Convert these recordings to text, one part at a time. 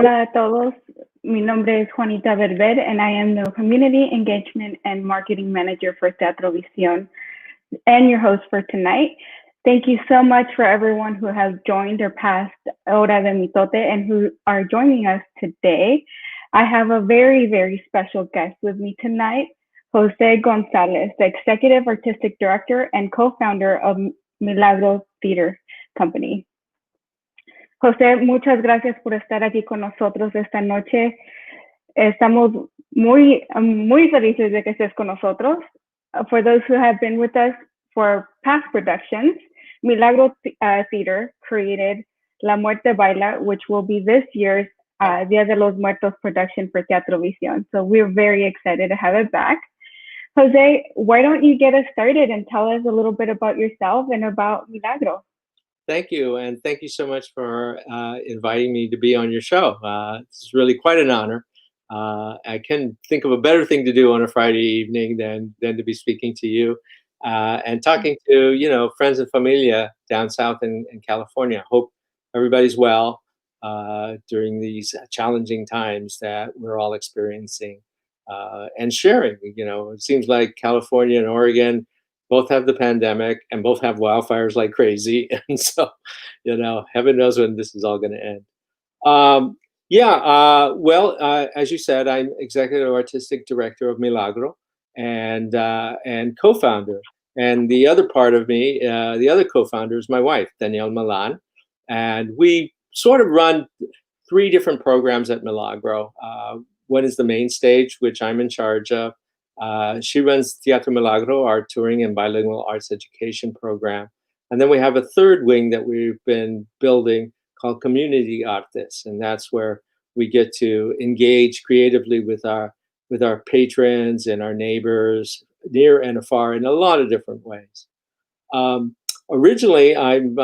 Hola a todos. Mi nombre es Juanita Berber, and I am the Community Engagement and Marketing Manager for Teatro Visión and your host for tonight. Thank you so much for everyone who has joined or passed Hora del Mitote and who are joining us today. I have a very, very special guest with me tonight, José González, the Executive Artistic Director and co-founder of Milagro Theater Company. José, muchas gracias por estar aquí con nosotros esta noche. Estamos muy felices de que estés con nosotros. For those who have been with us for past productions, Milagro Theater created La Muerte Baila, which will be this year's Dia de los Muertos production for Teatro Visión. So we're very excited to have it back. Jose, why don't you get us started and tell us a little bit about yourself and about Milagro? Thank you, and thank you so much for inviting me to be on your show. It's really quite an honor. I can't think of a better thing to do on a Friday evening than to be speaking to you and talking to friends and familia down south in California. Hope everybody's well during these challenging times that we're all experiencing and sharing. It seems like California and Oregon both have the pandemic and both have wildfires like crazy. And so, heaven knows when this is all going to end. As you said, I'm Executive Artistic Director of Milagro and co-founder. And the other part of me, the other co-founder is my wife, Danielle Milan. And we sort of run three different programs at Milagro. One is the main stage, which I'm in charge of. She runs Teatro Milagro, our touring and bilingual arts education program. And then we have a third wing that we've been building called Community Artists. And that's where we get to engage creatively with our patrons and our neighbors, near and afar, in a lot of different ways. Originally, I'm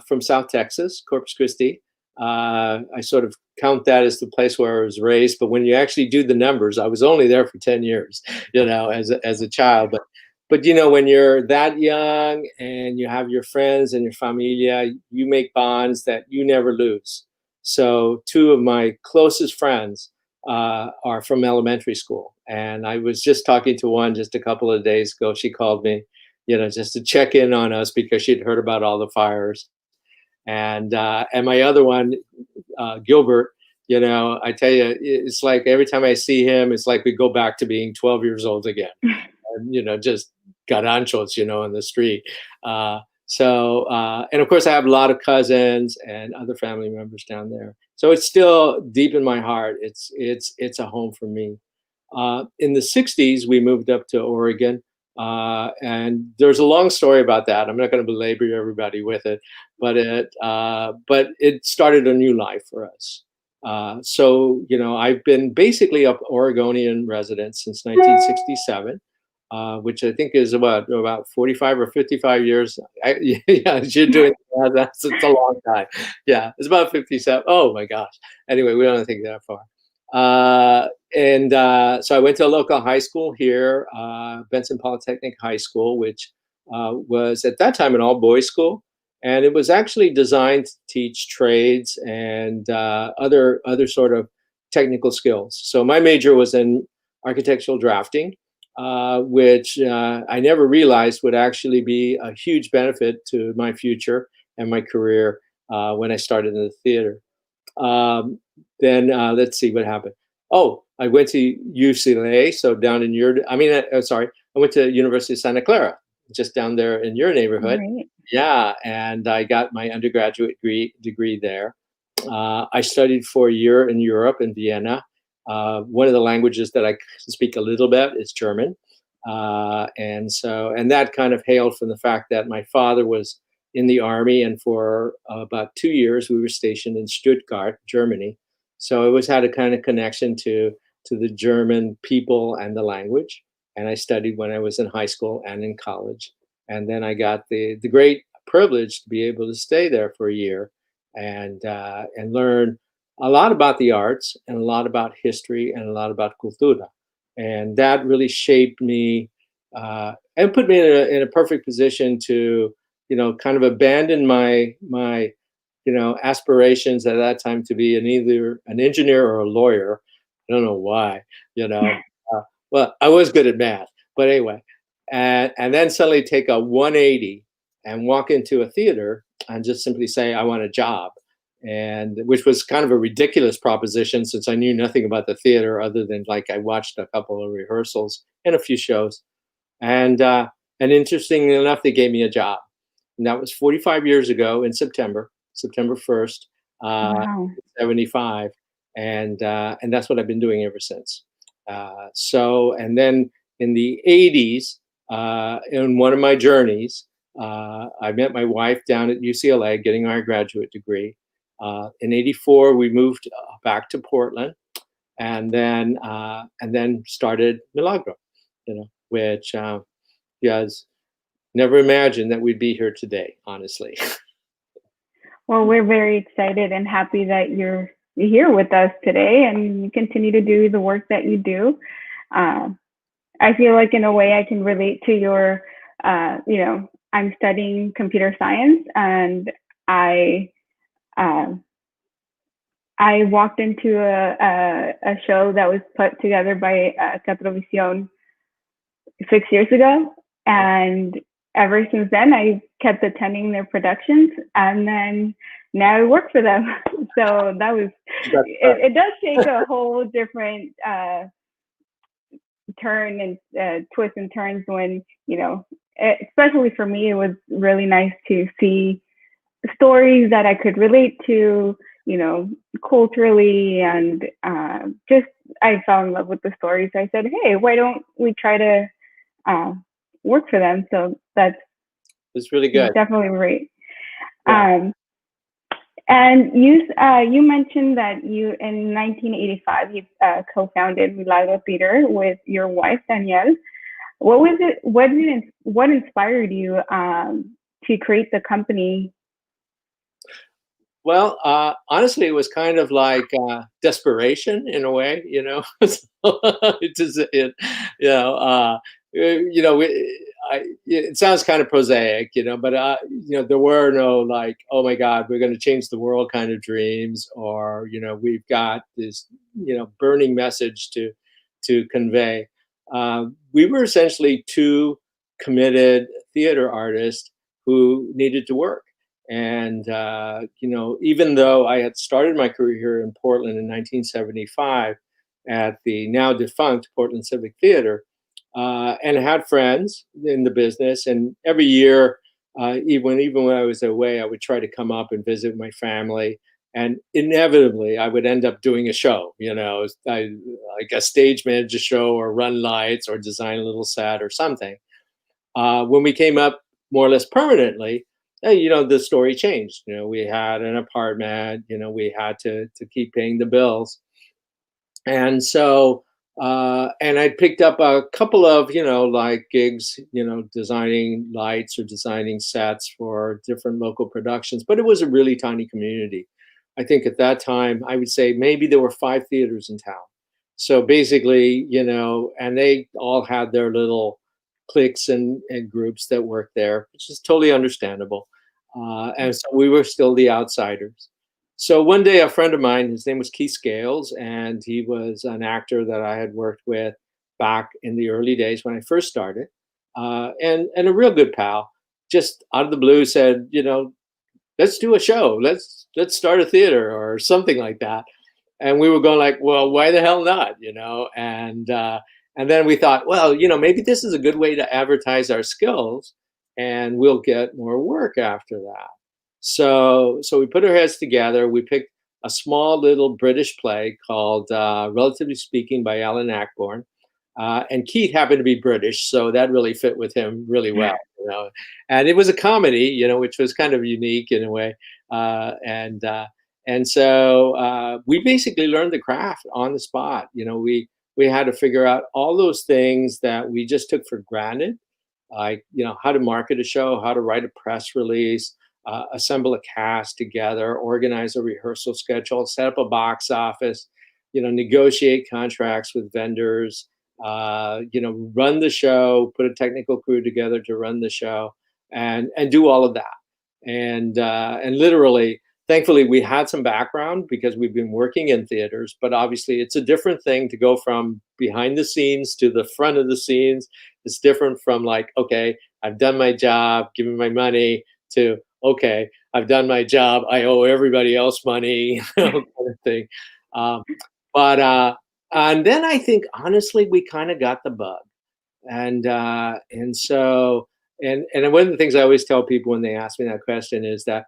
from South Texas, Corpus Christi. I sort of count that as the place where I was raised, but when you actually do the numbers, I was only there for 10 years, as a child. But when you're that young and you have your friends and your familia, you make bonds that you never lose. So two of my closest friends are from elementary school. And I was just talking to one just a couple of days ago. She called me, just to check in on us because she'd heard about all the fires. And my other one, Gilbert, I tell you, it's like every time I see him, it's like we go back to being 12 years old again. And, just garanchos, in the street. And of course, I have a lot of cousins and other family members down there. So it's still deep in my heart. It's a home for me. In the 60s, we moved up to Oregon. And there's a long story about that. I'm not going to belabor everybody with it, but it started a new life for us. I've been basically an Oregonian resident since 1967, which I think is about 45 or 55 years. You're doing that. It's a long time. Yeah, it's about 57. Oh my gosh. Anyway, we don't think that far. So I went to a local high school here, Benson Polytechnic High School, which was at that time an all-boys school. And it was actually designed to teach trades and other sort of technical skills. So my major was in architectural drafting, which I never realized would actually be a huge benefit to my future and my career when I started in the theater. Then let's see what happened. Oh, I went to UCLA, so down in I went to University of Santa Clara, just down there in your neighborhood. Right. Yeah, and I got my undergraduate degree there. I studied for a year in Europe, in Vienna. One of the languages that I speak a little bit is German. And that kind of hailed from the fact that my father was in the army, and for about 2 years we were stationed in Stuttgart, Germany. So I always had a kind of connection to the German people and the language. And I studied when I was in high school and in college. And then I got the great privilege to be able to stay there for a year and learn a lot about the arts and a lot about history and a lot about cultura. And that really shaped me and put me in a perfect position to, kind of abandon my aspirations at that time to be either an engineer or a lawyer. I don't know why, well, I was good at math, but anyway, and then suddenly take a 180 and walk into a theater and just simply say, I want a job. And which was kind of a ridiculous proposition since I knew nothing about the theater other than like I watched a couple of rehearsals and a few shows. And interestingly enough, they gave me a job. And that was 45 years ago in September 1st, Wow. 75. And that's what I've been doing ever since. And then in the 80s, in one of my journeys, I met my wife down at UCLA getting our graduate degree. In 84, we moved back to Portland and then started Milagro, which yes, never imagined that we'd be here today, honestly. Well, we're very excited and happy that you're here with us today and you continue to do the work that you do. I feel like in a way I can relate to your, I'm studying computer science and I walked into a show that was put together by Teatro Visión 6 years ago. And ever since then, I kept attending their productions and then now I work for them. So that was, it does take a whole different turn and twists and turns when, especially for me, it was really nice to see stories that I could relate to, culturally, and just I fell in love with the stories. I said, hey, why don't we try to work for them? So it's really good. Definitely great. Yeah. And you mentioned that you in 1985 you co-founded Milagro Theater with your wife Danielle. What was it? What inspired you to create the company? Well, honestly, it was kind of like desperation in a way, it sounds kind of prosaic, but there were no like, oh my God, we're going to change the world kind of dreams, or we've got this burning message to convey. We were essentially two committed theater artists who needed to work. And, even though I had started my career here in Portland in 1975 at the now defunct Portland Civic Theater, and had friends in the business, and every year, even when I was away, I would try to come up and visit my family. And inevitably, I would end up doing a show, like a stage manage a show or run lights or design a little set or something. When we came up more or less permanently, the story changed. We had an apartment, we had to keep paying the bills. And so, and I picked up a couple of, like gigs, designing lights or designing sets for different local productions, but it was a really tiny community. I think at that time, I would say maybe there were 5 theaters in town. So basically, and they all had their little cliques and groups that worked there, which is totally understandable. And so we were still the outsiders. So one day, a friend of mine, his name was Keith Scales, and he was an actor that I had worked with back in the early days when I first started, and a real good pal, just out of the blue said, let's do a show. Let's start a theater or something like that. And we were going like, well, why the hell not? And then we thought, well, maybe this is a good way to advertise our skills, and we'll get more work after that. So we put our heads together. We picked a small little British play called Relatively Speaking by Alan Ayckbourn. And Keith happened to be British, so that really fit with him really well. And it was a comedy, which was kind of unique in a way. And so we basically learned the craft on the spot. We had to figure out all those things that we just took for granted, like how to market a show, how to write a press release, assemble a cast together, organize a rehearsal schedule, set up a box office, negotiate contracts with vendors, run the show, put a technical crew together to run the show, and do all of that. And literally, thankfully, we had some background because we've been working in theaters, but obviously it's a different thing to go from behind the scenes to the front of the scenes. It's different from like, okay, I've done my job, give me my money, to, okay, I've done my job, I owe everybody else money, kind of thing. Um, and then I think, honestly, we kind of got the bug. And so, and one of the things I always tell people when they ask me that question is that,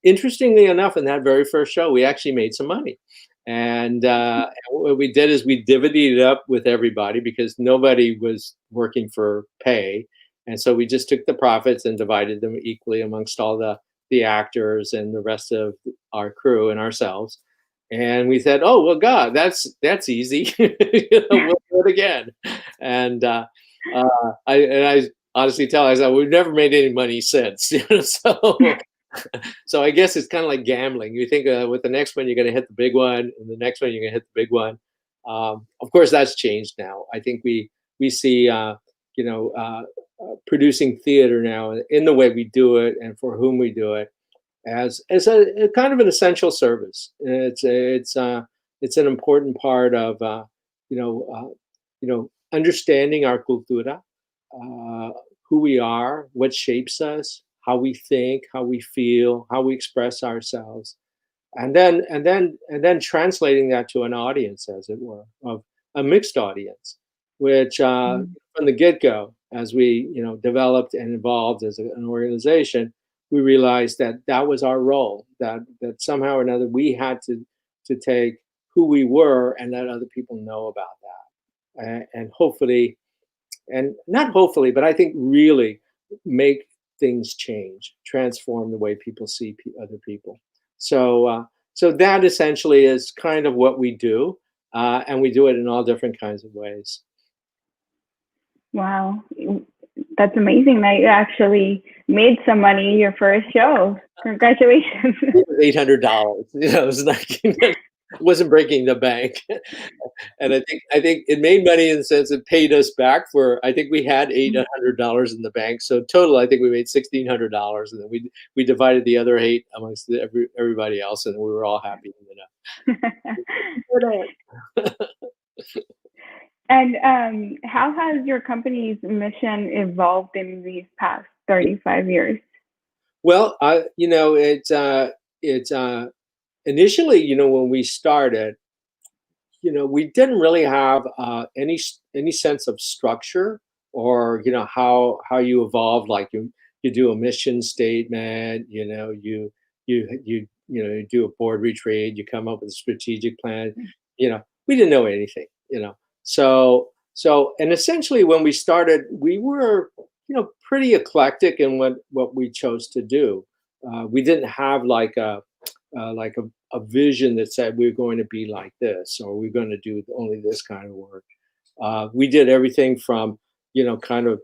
interestingly enough, in that very first show, we actually made some money. And what we did is we divvied it up with everybody because nobody was working for pay. And so we just took the profits and divided them equally amongst all the actors and the rest of our crew and ourselves. And we said, "Oh well, God, that's easy. We'll do it again." And I honestly tell, I said, we've never made any money since. So I guess it's kind of like gambling. You think with the next one you're going to hit the big one, and the next one you're going to hit the big one. Of course, that's changed now. I think we see producing theater now in the way we do it and for whom we do it as a kind of an essential service. It's an important part of understanding our cultura, who we are, what shapes us, how we think, how we feel, how we express ourselves, and then translating that to an audience, as it were, of a mixed audience, which from the get-go, as we developed and evolved as an organization, we realized that that was our role, that somehow or another we had to take who we were and let other people know about that, and hopefully, and not hopefully, but I think really make things change, transform the way people see other people. So that essentially is kind of what we do, and we do it in all different kinds of ways. Wow, that's amazing that you actually made some money your first show. Congratulations. It was $800. It was like wasn't breaking the bank. And I think it made money in the sense it paid us back for, I think we had $800 in the bank. So total, I think we made $1,600, and then we divided the other $8 amongst everybody else, and we were all happy. And how has your company's mission evolved in these past 35 years? Well, it's initially, when we started, we didn't really have any sense of structure, or how you evolve. Like you do a mission statement, you do a board retreat, you come up with a strategic plan. We didn't know anything. So and essentially when we started, we were pretty eclectic in what we chose to do. We didn't have like a vision that said we're going to be like this, or we're going to do only this kind of work. We did everything from kind of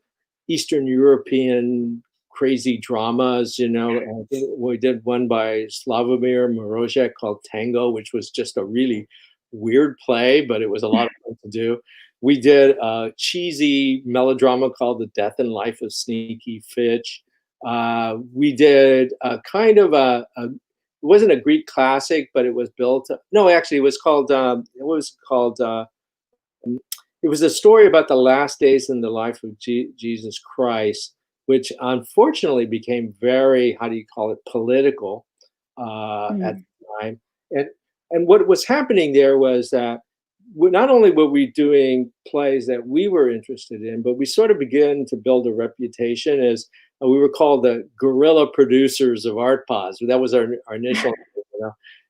Eastern European crazy dramas. And we did one by Slavomir Morozek called Tango, which was just a really weird play, but it was a lot of fun to do. We did a cheesy melodrama called The Death and Life of Sneaky Fitch. We did a kind of it wasn't a Greek classic, but it was built. No, actually, it was a story about the last days in the life of Jesus Christ, which unfortunately became very, how do you call it, political at the time. And what was happening there was that not only were we doing plays that we were interested in, but we sort of began to build a reputation as we were called the guerrilla producers of art pods. That was our initial,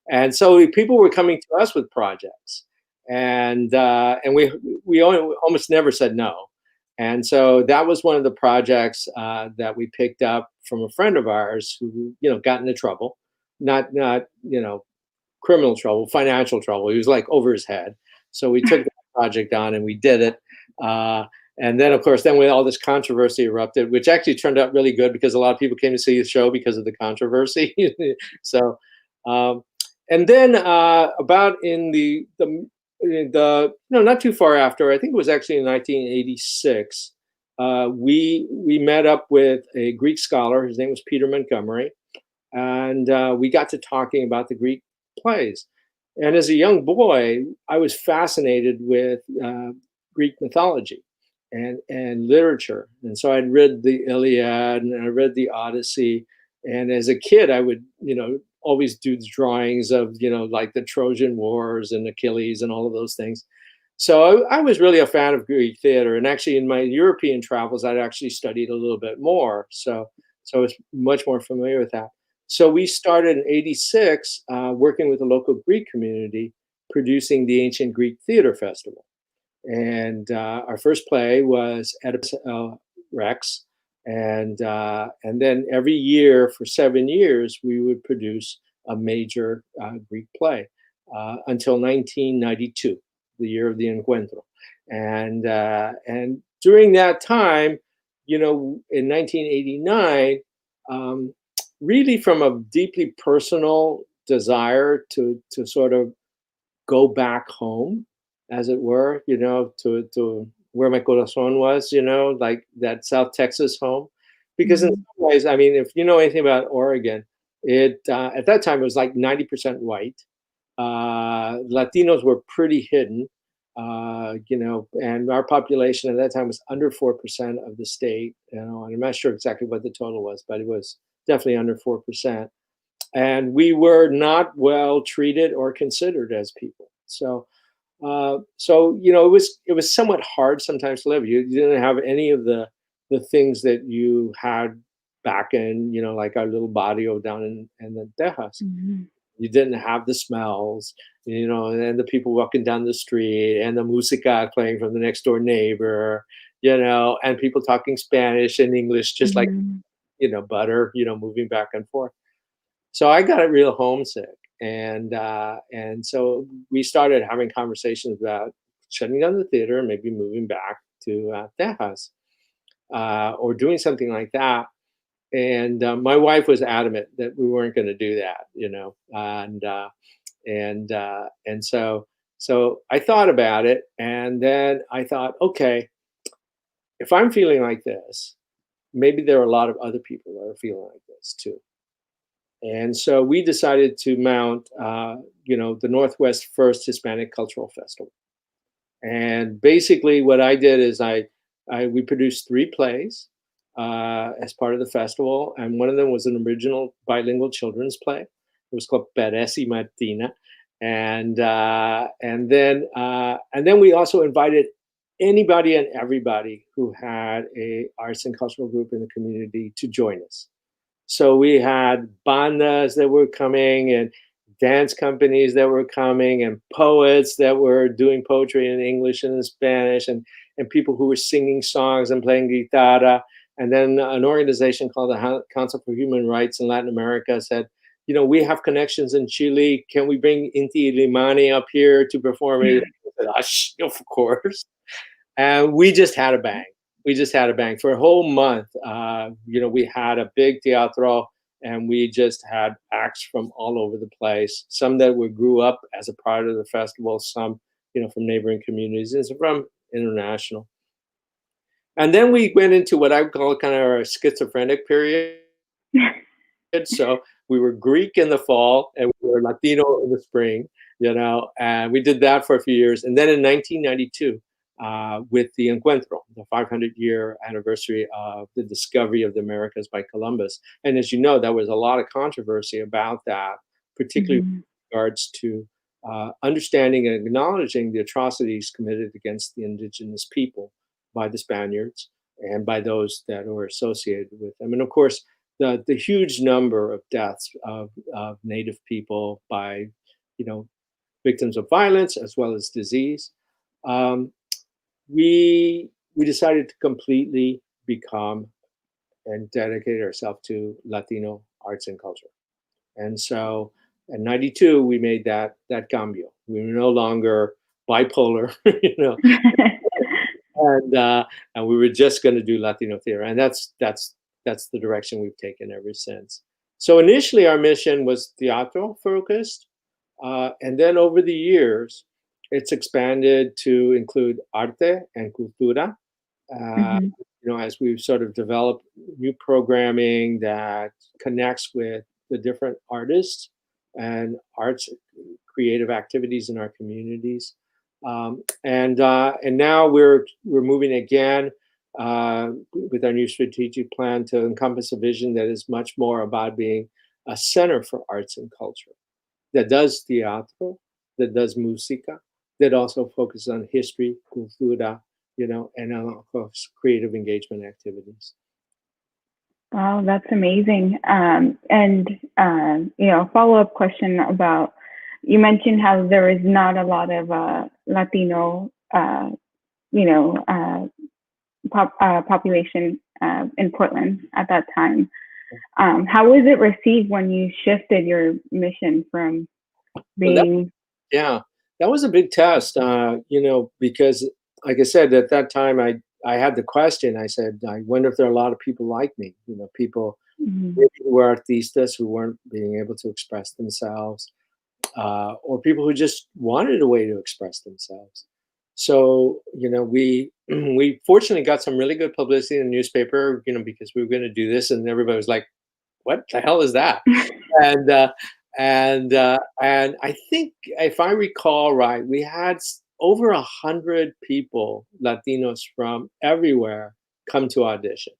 And so people were coming to us with projects, and we almost never said no. And so that was one of the projects that we picked up from a friend of ours who got into trouble, not criminal trouble, financial trouble. He was like over his head. So we took the project on and we did it. And then, of course, when all this controversy erupted, which actually turned out really good because a lot of people came to see the show because of the controversy. So, and then about in the not too far after, I think it was actually in 1986, we met up with a Greek scholar. His name was Peter Montgomery. and we got to talking about the Greek plays. And as a young boy, I was fascinated with Greek mythology and literature. And so I'd read the Iliad and I read the Odyssey. And as a kid, I would, always do drawings of, like the Trojan Wars and Achilles and all of those things. So I was really a fan of Greek theater. And actually, in my European travels, I'd actually studied a little bit more. So I was much more familiar with that. So we started in '86 working with the local Greek community, producing the Ancient Greek Theater Festival. And our first play was Oedipus Rex. And then every year for 7 years, we would produce a major Greek play until 1992, the year of the Encuentro. And during that time, in 1989, really from a deeply personal desire to sort of go back home, as it were, to where my corazón was, like that South Texas home. Because in some ways, I mean, if you know anything about Oregon, it at that time it was like 90% white. Latinos were pretty hidden, and our population at that time was under 4% of the state, and I'm not sure exactly what the total was, but it was definitely under 4%. And we were not well treated or considered as people. So it was somewhat hard sometimes to live. You didn't have any of the things that you had back in, like our little barrio down in the Tejas. Mm-hmm. You didn't have the smells, and the people walking down the street and the música playing from the next door neighbor, and people talking Spanish and English, just like, butter, moving back and forth. So I got real homesick. And so we started having conversations about shutting down the theater and maybe moving back to Tejas or doing something like that. And my wife was adamant that we weren't going to do that, and so I thought about it, and then I thought, okay, if I'm feeling like this, maybe there are a lot of other people that are feeling like this too. And so we decided to mount, the Northwest First Hispanic Cultural Festival. And basically, what I did is we produced 3 plays as part of the festival, and one of them was an original bilingual children's play. It was called Perez y Martina, and then we also invited anybody and everybody who had a arts and cultural group in the community to join us. So we had bandas that were coming and dance companies that were coming and poets that were doing poetry in English and in Spanish and people who were singing songs and playing guitarra. And then an organization called the Council for Human Rights in Latin America said, we have connections in Chile. Can we bring Inti Illimani up here to perform it? I said, of course. And we just had a bang. For a whole month. We had a big teatro, and we just had acts from all over the place. Some that grew up as a part of the festival, some, from neighboring communities, and some from international. And then we went into what I would call kind of our schizophrenic period. So we were Greek in the fall, and we were Latino in the spring, and we did that for a few years. And then in 1992, with the Encuentro, the 500-year anniversary of the discovery of the Americas by Columbus. And as you know, there was a lot of controversy about that, particularly with regards to understanding and acknowledging the atrocities committed against the indigenous people by the Spaniards and by those that were associated with them. And of course, the huge number of deaths of Native people by, victims of violence as well as disease. We decided to completely become and dedicate ourselves to Latino arts and culture. And so in '92, we made that cambio. We were no longer bipolar, and we were just going to do Latino theater. And that's the direction we've taken ever since. So initially our mission was teatro focused. And then over the years, it's expanded to include arte and cultura, as we've sort of developed new programming that connects with the different artists and arts creative activities in our communities. And now we're moving again with our new strategic plan to encompass a vision that is much more about being a center for arts and culture, that does teatro, that does música, that also focuses on history, cultura, and of course, creative engagement activities. Wow, that's amazing. Follow-up question about, you mentioned how there is not a lot of Latino, population in Portland at that time. How was it received when you shifted your mission from being? Yeah, that was a big test, because like I said, at that time, I had the question. I said, I wonder if there are a lot of people like me, people Mm-hmm. who were artistas who weren't being able to express themselves, or people who just wanted a way to express themselves. So, we fortunately got some really good publicity in the newspaper, because we were going to do this, and everybody was like, "What the hell is that?" and I think, if I recall right, we had over 100 people, Latinos from everywhere, come to audition.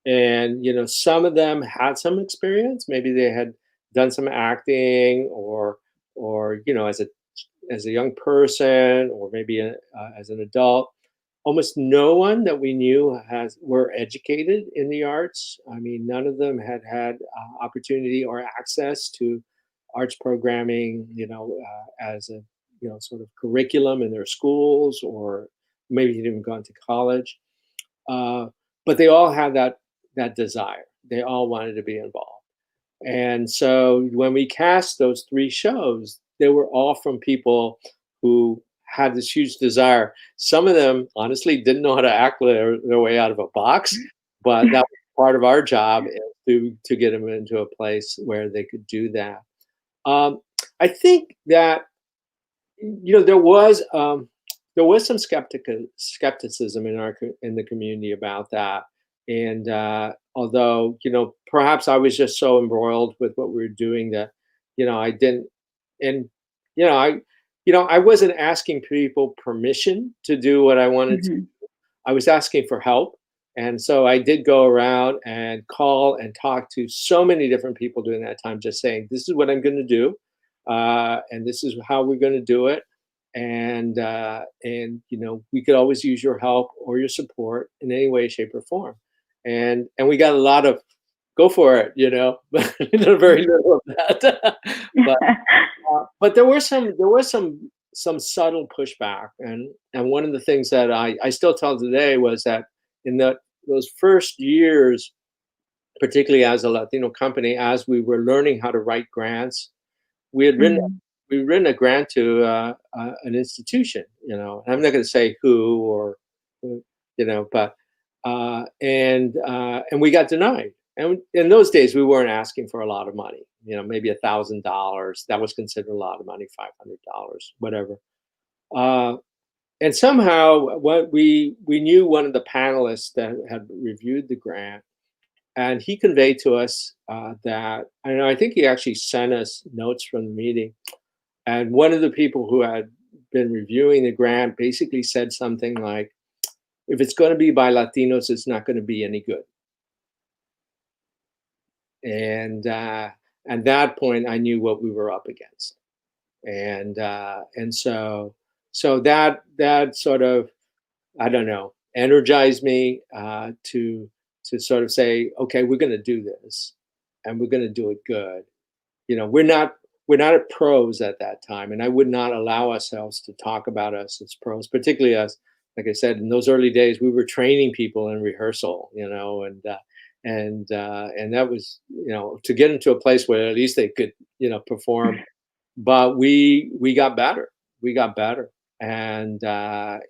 And, some of them had some experience. Maybe they had done some acting or, as a young person, or maybe as an adult. Almost no one that we knew were educated in the arts. I mean, none of them had opportunity or access to arts programming, as a sort of curriculum in their schools, or maybe had even gone to college. But they all had that desire. They all wanted to be involved. And so when we cast those 3 shows, they were all from people who had this huge desire. Some of them honestly didn't know how to act their way out of a box, but that was part of our job, to get them into a place where they could do that. I think that there was some skepticism in the community about that, and although perhaps I was just so embroiled with what we were doing that I didn't, and I wasn't asking people permission to do what I wanted to. I was asking for help. And so I did go around and call and talk to so many different people during that time, just saying, this is what I'm going to do. And this is how we're going to do it. And we could always use your help or your support in any way, shape, or form. And we got a lot of, go for it, very little of that. But there was some subtle pushback. And one of the things that I still tell today was that in those first years, particularly as a Latino company, as we were learning how to write grants, we had written a grant to an institution. I'm not going to say who or but and we got denied. And in those days, we weren't asking for a lot of money. Maybe $1,000. That was considered a lot of money. $500, whatever. And somehow, what we knew one of the panelists that had reviewed the grant, and he conveyed to us that, I think he actually sent us notes from the meeting. And one of the people who had been reviewing the grant basically said something like, if it's going to be by Latinos, it's not going to be any good. And at that point, I knew what we were up against. And so that sort of, I don't know, energized me to sort of say, okay, we're going to do this, and we're going to do it good. We're not pros at that time, and I would not allow ourselves to talk about us as pros, particularly us. Like I said, in those early days, we were training people in rehearsal, and that was, to get into a place where at least they could, perform. But we got better. We got better, and I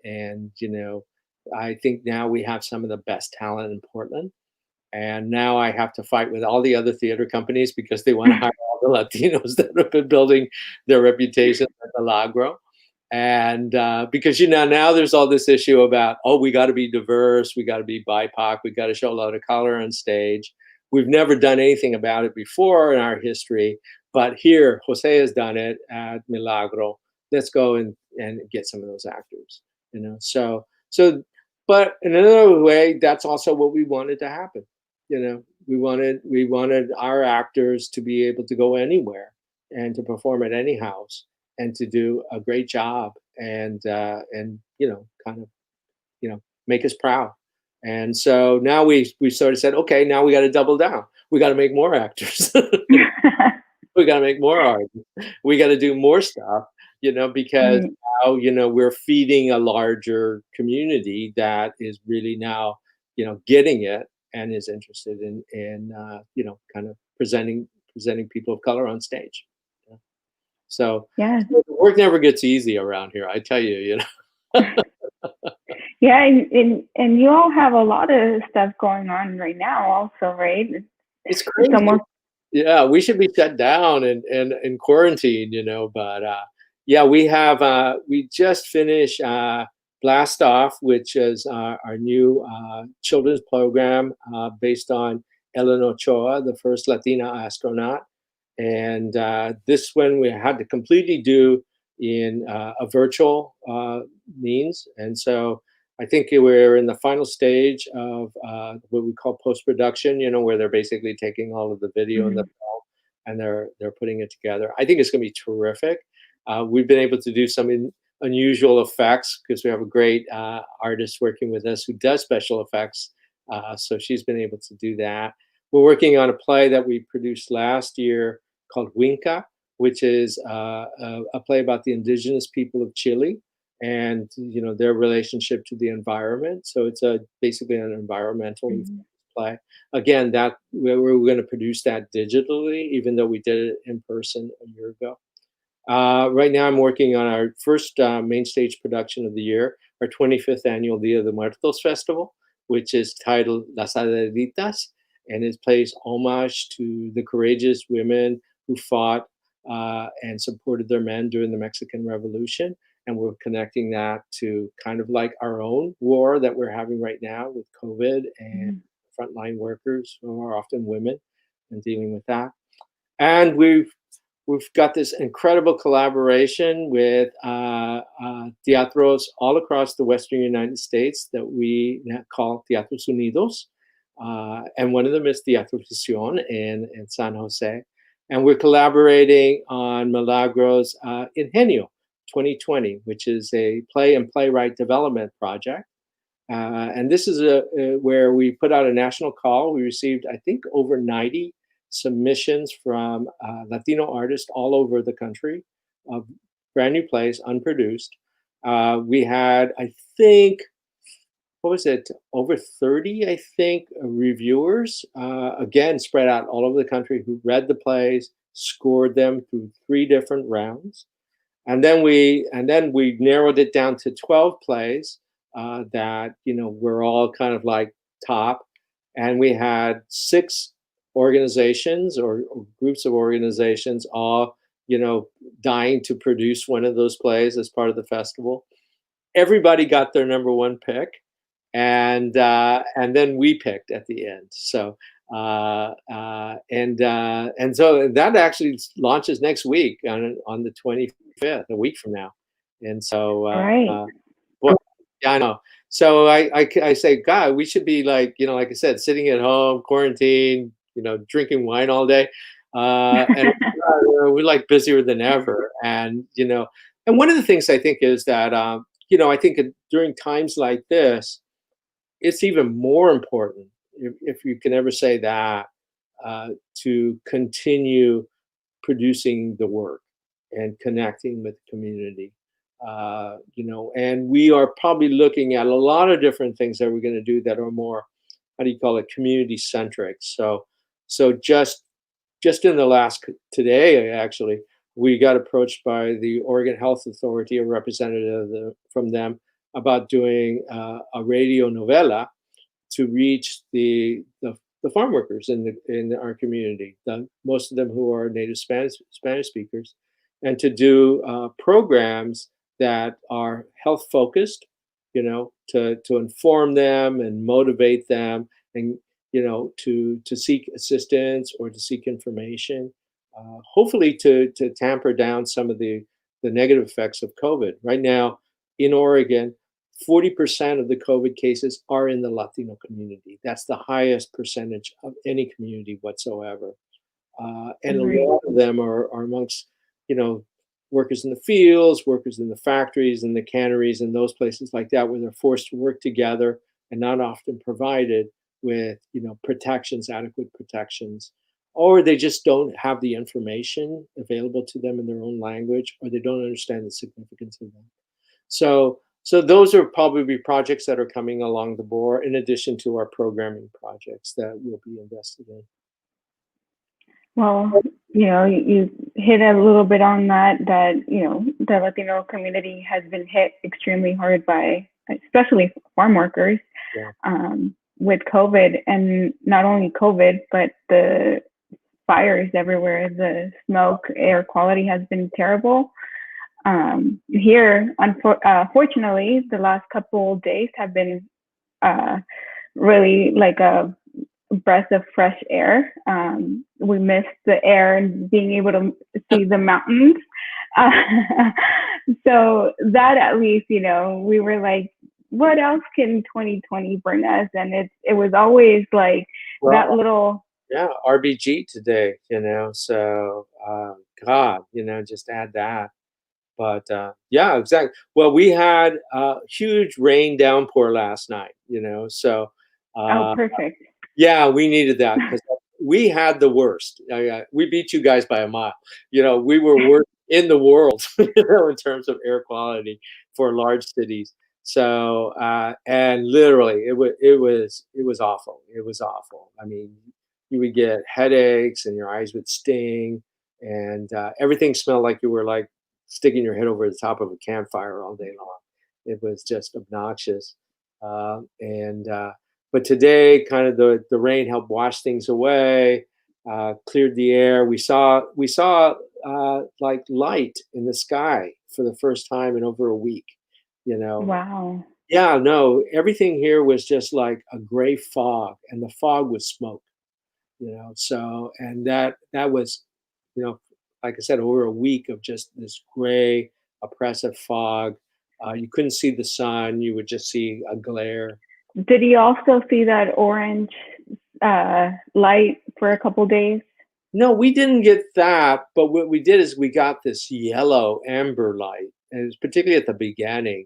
think now we have some of the best talent in Portland. And now I have to fight with all the other theater companies because they want to hire all the Latinos that have been building their reputation at Milagro. And because, now there's all this issue about, we got to be diverse, we got to be BIPOC, we got to show a lot of color on stage. we've never done anything about it before in our history, but here Jose has done it at Milagro. Let's go and get some of those actors, So, but in another way, that's also what we wanted to happen. We wanted our actors to be able to go anywhere and to perform at any house and to do a great job and make us proud. And so now we sort of said, okay, now we got to double down. We got to make more actors. We got to make more art. We got to do more stuff, because now, we're feeding a larger community that is really now, getting it and is interested in kind of presenting people of color on stage. So yeah, work never gets easy around here, I tell you, Yeah, and you all have a lot of stuff going on right now also, right? It's crazy. Yeah, we should be shut down and quarantined, but yeah, we just finished Blast Off, which is our new children's program based on Ellen Ochoa, the first Latina astronaut. And this one we had to completely do in a virtual means. And so I think we're in the final stage of what we call post-production, where they're basically taking all of the video and the film and they're putting it together. I think it's going to be terrific. We've been able to do some unusual effects because we have a great artist working with us who does special effects. So she's been able to do that. We're working on a play that we produced last year called Winca, which is a play about the indigenous people of Chile and their relationship to the environment. So it's basically an environmental play. Again, that we're going to produce that digitally, even though we did it in person a year ago. Right now, I'm working on our first main stage production of the year, our 25th annual Dia de Muertos Festival, which is titled Las Adelitas, and it pays homage to the courageous women who fought and supported their men during the Mexican Revolution. And we're connecting that to kind of like our own war that we're having right now with COVID and frontline workers who are often women and dealing with that. And we've got this incredible collaboration with teatros all across the Western United States that we call Teatros Unidos. And one of them is Teatro Visión in San Jose. And we're collaborating on Milagro's INGENIO 2020, which is a play and playwright development project. And this is where we put out a national call. We received, I think, over 90 submissions from Latino artists all over the country of brand new plays, unproduced. We had, I think, over 30, I think, reviewers, again, spread out all over the country who read the plays, scored them through 3 different rounds. And then we narrowed it down to 12 plays that, were all kind of like top. And we had 6 organizations or groups of organizations all, dying to produce one of those plays as part of the festival. Everybody got their number 1 pick. And then we picked at the end. So and so that actually launches next week on the 25th, a week from now. And so well, yeah, I know. So I say, God, we should be like like I said, sitting at home, quarantine, drinking wine all day, and we're like busier than ever. And and one of the things I think is that I think during times like this, it's even more important, if you can ever say that, to continue producing the work and connecting with the community. And we are probably looking at a lot of different things that we're going to do that are more, how do you call it, community centric. So just in the today, actually, we got approached by the Oregon Health Authority, a representative from them, about doing a radio novela to reach the farm workers in our community, most of them who are native Spanish speakers, and to do programs that are health focused, to inform them and motivate them and to seek assistance or to seek information, hopefully to tamper down some of the negative effects of COVID. Right now in Oregon, 40% of the COVID cases are in the Latino community. That's the highest percentage of any community whatsoever. And a Right. lot of them are amongst, workers in the fields, workers in the factories and the canneries and those places like that, where they're forced to work together and not often provided with, protections, adequate protections, or they just don't have the information available to them in their own language, or they don't understand the significance of them. So those are probably projects that are coming along the board, in addition to our programming projects that we'll be invested in. Well, you hit a little bit on that, the Latino community has been hit extremely hard by, especially farm workers, Yeah. with COVID, and not only COVID, but the fires everywhere. The smoke, air quality has been terrible. Here, unfortunately, the last couple of days have been really like a breath of fresh air. We missed the air and being able to see the mountains. So that, at least, we were like, what else can 2020 bring us? And it was always like that little. Yeah, RBG today, so God, just add that. But yeah, exactly. Well, we had a huge rain downpour last night, so Oh, perfect. yeah, we needed that because we had the worst. We beat you guys by a mile. We were worst in the world, in terms of air quality for large cities. So and literally, it was awful. It was awful. I mean, you would get headaches and your eyes would sting, and everything smelled like you were like sticking your head over the top of a campfire all day long. It was just obnoxious, and but today, kind of the rain helped wash things away, cleared the air. We saw like light in the sky for the first time in over a week. Wow. Yeah, no, everything here was just like a gray fog, and the fog was smoke. So and that was, you know, like I said, over a week of just this gray, oppressive fog. You couldn't see the sun; you would just see a glare. Did you also see that orange light for a couple days? No, we didn't get that, but what we did is we got this yellow amber light, and it was particularly at the beginning,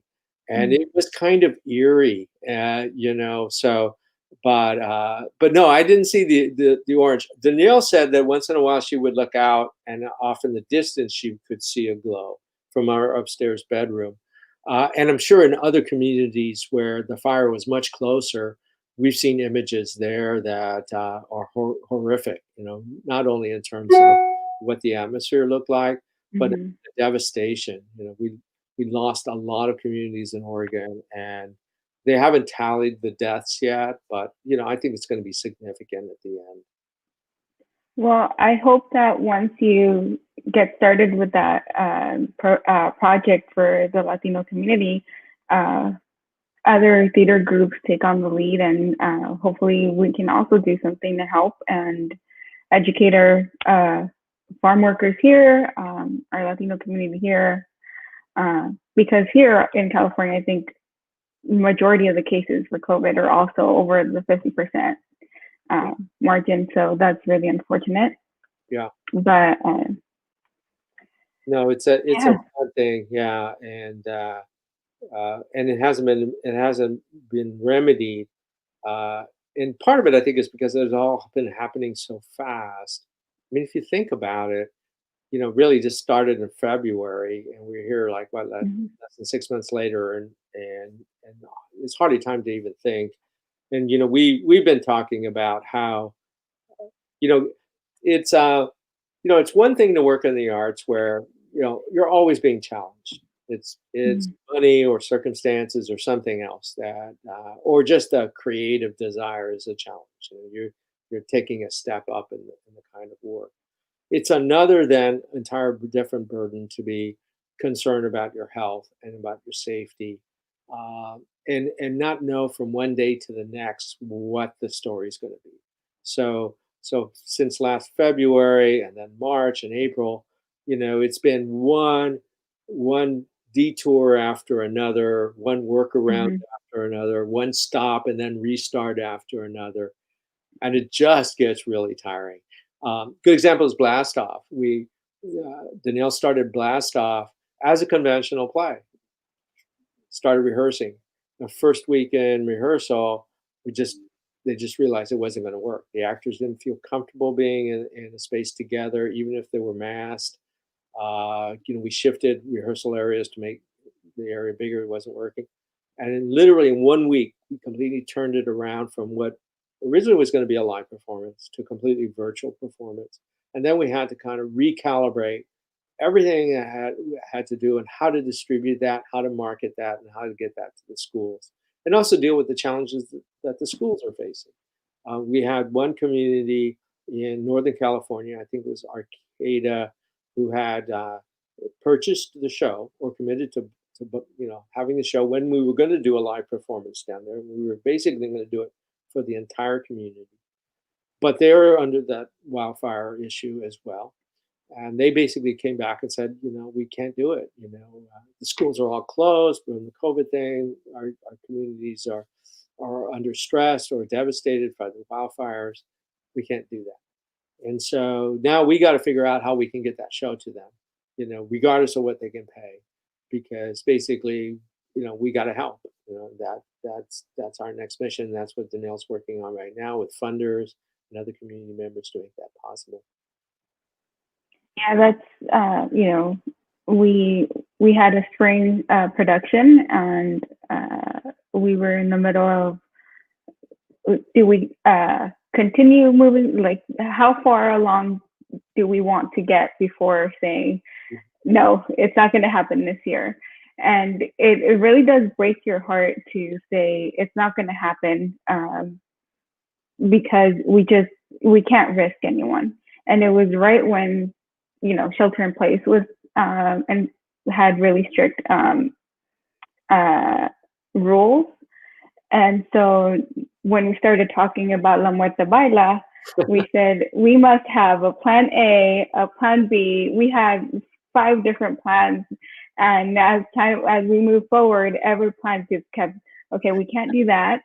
and Mm. it was kind of eerie, so but no, I didn't see the orange. Danielle said that once in a while she would look out, and off in the distance she could see a glow from our upstairs bedroom. And I'm sure in other communities where the fire was much closer, we've seen images there that are horrific, not only in terms of what the atmosphere looked like, but the Mhm. devastation. We lost a lot of communities in Oregon, and they haven't tallied the deaths yet, but I think it's going to be significant at the end. Well, I hope that once you get started with that project for the Latino community, uh, other theater groups take on the lead, and hopefully we can also do something to help and educate our farm workers here, our Latino community here, because here in California, I think majority of the cases for COVID are also over the 50% margin. So that's really unfortunate. Yeah. But No, it's a yeah. bad thing. Yeah, and it hasn't been remedied. And part of it, I think, is because it's all been happening so fast. I mean, if you think about it, really just started in February, and we're here like what, Mhm. less than 6 months later, and it's hardly time to even think. And we've been talking about how you know it's it's one thing to work in the arts where you're always being challenged. It's Mhm. money or circumstances or something else that or just a creative desire is a challenge. You're taking a step up in the kind of work. It's another then entire different burden to be concerned about your health and about your safety, uh, and not know from one day to the next what the story is going to be. So since last February and then March and April, it's been one detour after another, one workaround after another, one stop and then restart after another, and it just gets really tiring. Good example is Blast Off. Danielle started Blast Off as a conventional play. Started rehearsing. The first weekend rehearsal, they just realized it wasn't going to work. The actors didn't feel comfortable being in a space together, even if they were masked. We shifted rehearsal areas to make the area bigger. It wasn't working. And literally in 1 week, we completely turned it around from what originally was going to be a live performance to a completely virtual performance. And then we had to kind of recalibrate everything that had to do and how to distribute that, how to market that, and how to get that to the schools. And also deal with the challenges that the schools are facing. We had one community in Northern California, I think it was Arcata, who had purchased the show or committed to having the show when we were going to do a live performance down there. We were basically going to do it for the entire community. But they were under that wildfire issue as well. And they basically came back and said, we can't do it. The schools are all closed from the COVID thing. Our communities are under stress or devastated by the wildfires. We can't do that. And so now we got to figure out how we can get that show to them, regardless of what they can pay, because basically, we got to help. That's our next mission. That's what Danielle's working on right now with funders and other community members to make that possible. Yeah, that's we had a spring production, and we were in the middle of, do we continue moving? Like, how far along do we want to get before saying no, it's not going to happen this year? And it really does break your heart to say it's not going to happen, because we can't risk anyone. And it was right when shelter in place was and had really strict rules. And so when we started talking about La Muerte Baila, we said we must have a plan A, a plan B. We had 5 different plans, and as we move forward, every plan just kept, okay, we can't do that,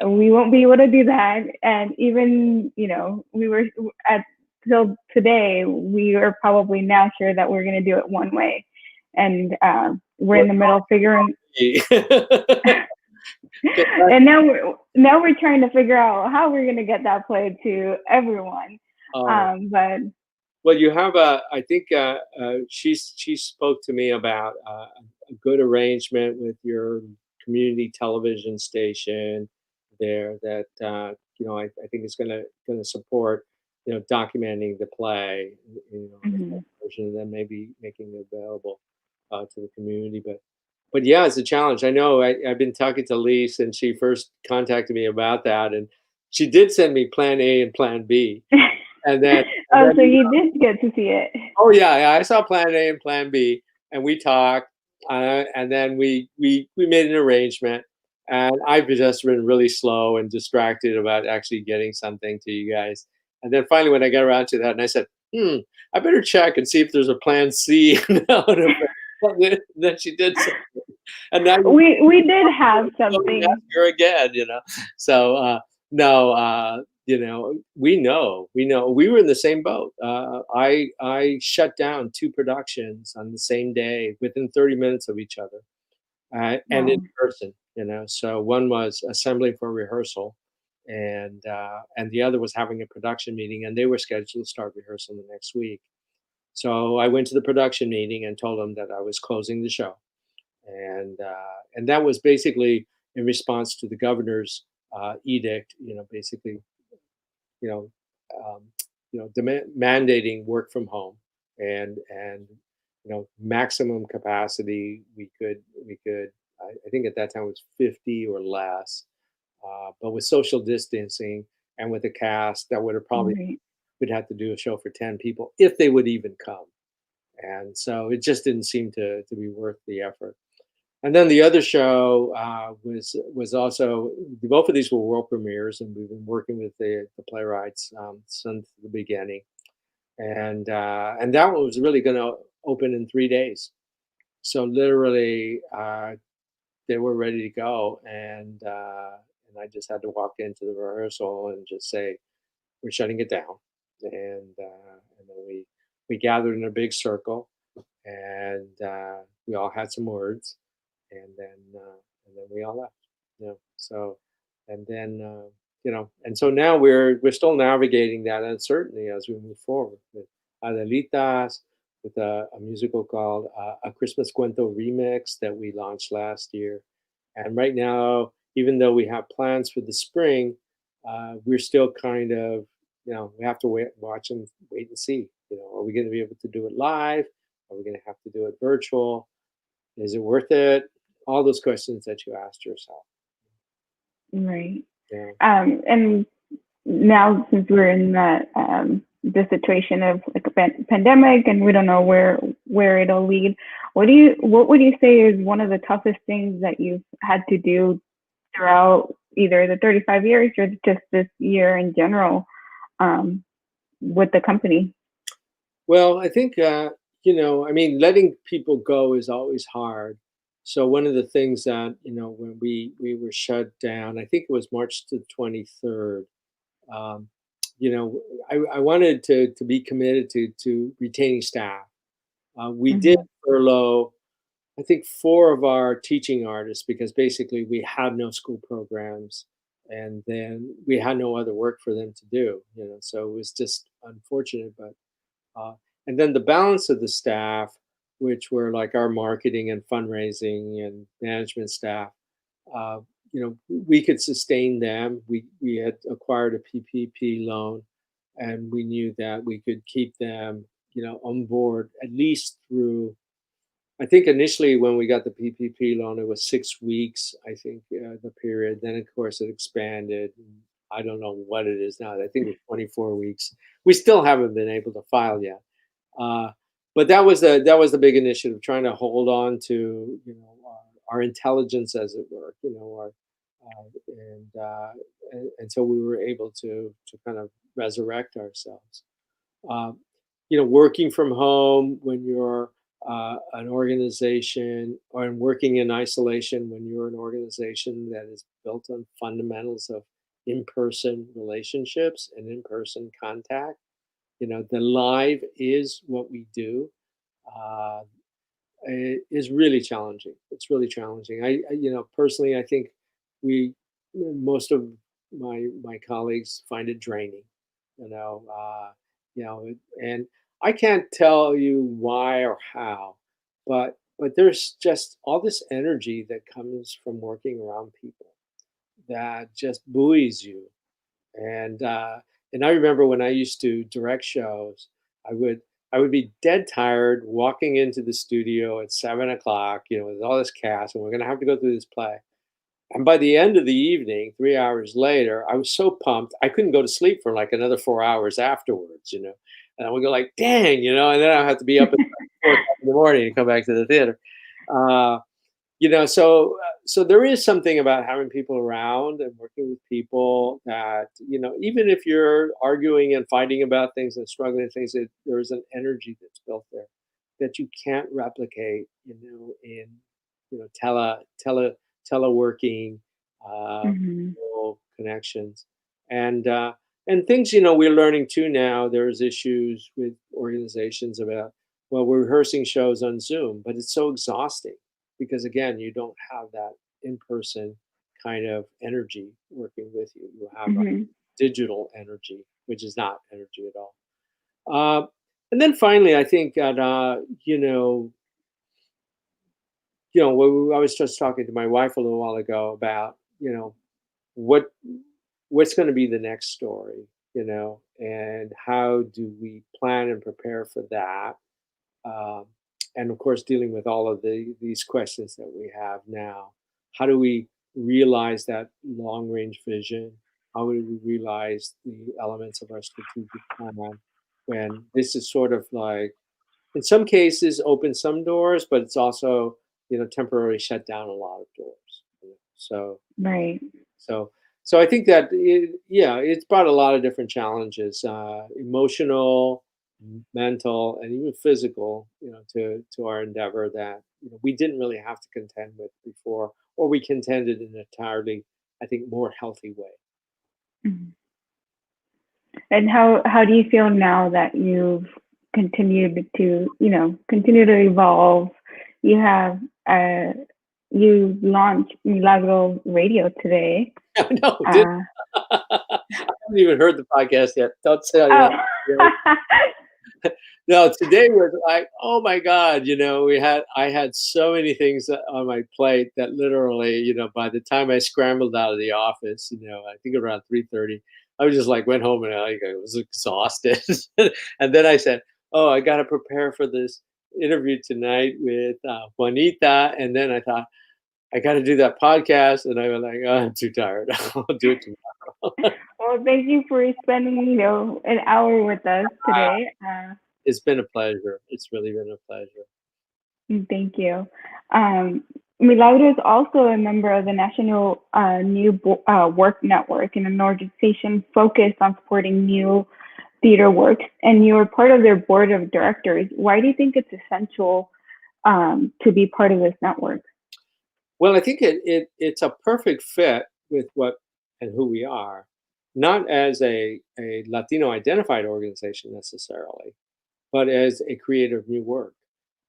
we won't be able to do that. And even we were till today, we are probably now sure that we're going to do it one way, and we're in the middle figuring. And now we're trying to figure out how we're going to get that play to everyone. But well, you have I think she spoke to me about a good arrangement with your community television station there that I think is going to support documenting the play, version, and then maybe making it available to the community. But yeah, it's a challenge. I know I've been talking to Lee since she first contacted me about that, and she did send me plan A and plan B. And then so you did get to see it. Oh yeah, I saw plan A and plan B, and we talked, and then we made an arrangement. And I've just been really slow and distracted about actually getting something to you guys. And then finally, when I got around to that, and I said, I better check and see if there's a plan C. Then she did something. And now we did have something. Her again, So no, we know we were in the same boat. I shut down 2 productions on the same day within 30 minutes of each other, and in person. So one was assembling for rehearsal, and the other was having a production meeting, and they were scheduled to start rehearsal the next week. So I went to the production meeting and told them that I was closing the show, and that was basically in response to the governor's edict. Basically, mandating work from home and maximum capacity. We could. I think at that time it was 50 or less, but with social distancing and with a cast that would have probably we'd have to do a show for 10 people if they would even come. And so it just didn't seem to be worth the effort. And then the other show was also, both of these were world premieres, and we've been working with the playwrights since the beginning. And that one was really going to open in 3 days. So literally, they were ready to go, and I just had to walk into the rehearsal and just say, "We're shutting it down." And then we gathered in a big circle, and we all had some words, and then we all left. So and then and so now we're still navigating that uncertainty as we move forward with Adelitas, with a musical called A Christmas Cuento Remix that we launched last year. And right now, even though we have plans for the spring, we're still kind of, we have to watch and wait and see. Are we going to be able to do it live? Are we going to have to do it virtual? Is it worth it? All those questions that you asked yourself. Right. Yeah. And now, since we're in that the situation of like a pandemic, and we don't know where it'll lead, what would you say is one of the toughest things that you've had to do throughout either the 35 years or just this year in general with the company? Well, I think letting people go is always hard. So one of the things that when we were shut down, I think it was March the 23rd. Um, I wanted to be committed to retaining staff. We did furlough, I think, 4 of our teaching artists because basically we had no school programs, and then we had no other work for them to do. So it was just unfortunate, but and then the balance of the staff, which were like our marketing and fundraising and management staff, uh, we could sustain them. We had acquired a PPP loan, and we knew that we could keep them, on board at least through. I think initially when we got the PPP loan, it was 6 weeks. I think the period. Then of course it expanded. I don't know what it is now. I think it's 24 weeks. We still haven't been able to file yet. But that was the big initiative, trying to hold on to our intelligence, as it were, and so we were able to kind of resurrect ourselves. Uh, Working from home when you're an organization, or working in isolation when you're an organization that is built on fundamentals of in-person relationships and in-person contact. The live is what we do. Uh, it is really challenging. It's really challenging. Personally, I think most of my colleagues find it draining. You know, uh, and I can't tell you why or how, but there's just all this energy that comes from working around people that just buoys you. And I remember when I used to direct shows, I would I would be dead tired walking into the studio at 7 o'clock, with all this cast, and we're gonna have to go through this play. And by the end of the evening, 3 hours later, I was so pumped I couldn't go to sleep for like another 4 hours afterwards. And I would go like, dang, and then I have to be up at 4 o'clock in the morning and come back to the theater. Uh, so there is something about having people around and working with people that, even if you're arguing and fighting about things and struggling with things, there's an energy that's built there that you can't replicate, in teleworking, Hmm. connections. And things, we're learning too now. There's issues with organizations about, well, we're rehearsing shows on Zoom, but it's so exhausting because, again, you don't have that in-person kind of energy working with you. You have a Hmm. digital energy, which is not energy at all. And then finally, I think that, I was just talking to my wife a little while ago about, what what's going to be the next story, and how do we plan and prepare for that? Um, and of course, dealing with all of these questions that we have now. How do we realize that long range vision? How do we realize the elements of our strategic plan when this is sort of like, in some cases, open some doors, but it's also temporarily shut down a lot of doors. So Right. so so I think that it's brought a lot of different challenges, emotional, mental, and even physical, to our endeavor that we didn't really have to contend with before, or we contended in an entirely, I think, more healthy way. Mhm. And how do you feel now that you've continued to, continue to evolve? You have you launched Milagro Radio today. No, Uh, I haven't even heard the podcast yet. Don't say oh. No, today was like, oh my God, I had so many things on my plate that literally, by the time I scrambled out of the office, I think around 3:30, I was just like, went home and I was exhausted. And then I said, oh, I got to prepare for this interview tonight with Juanita. And then I thought, I got to do that podcast. And I was like, oh, I'm too tired. I'll do it tomorrow. Well, thank you for spending, an hour with us today. It's been a pleasure. It's really been a pleasure. Thank you. Milagro is also a member of the National New Work Network, and an organization focused on supporting new theater works, and you're part of their board of directors. Why do you think it's essential to be part of this network? Well, I think it's a perfect fit with what and who we are, not as a Latino identified organization necessarily, but as a creator of new work.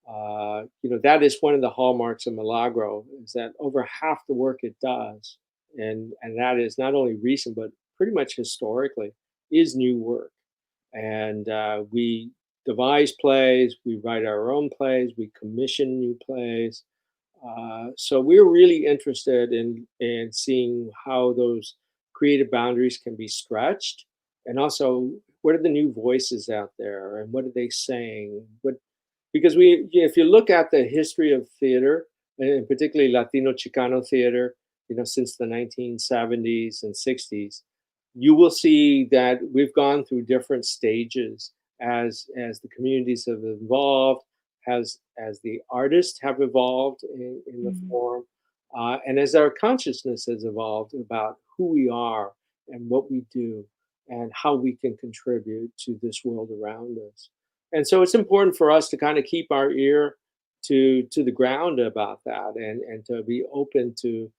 That is one of the hallmarks of Milagro, is that over half the work it does, and that is not only recent, but pretty much historically, is new work. And we devise plays, we write our own plays, we commission new plays. So we're really interested in seeing how those creative boundaries can be stretched, and also what are the new voices out there, and what are they saying? Because if you look at the history of theater, and particularly Latino Chicano theater, since the 1970s and 60s, you will see that we've gone through different stages as the communities have evolved, as the artists have evolved in the form, and as our consciousness has evolved about who we are and what we do and how we can contribute to this world around us. And so it's important for us to kind of keep our ear to the ground about that, and to be open to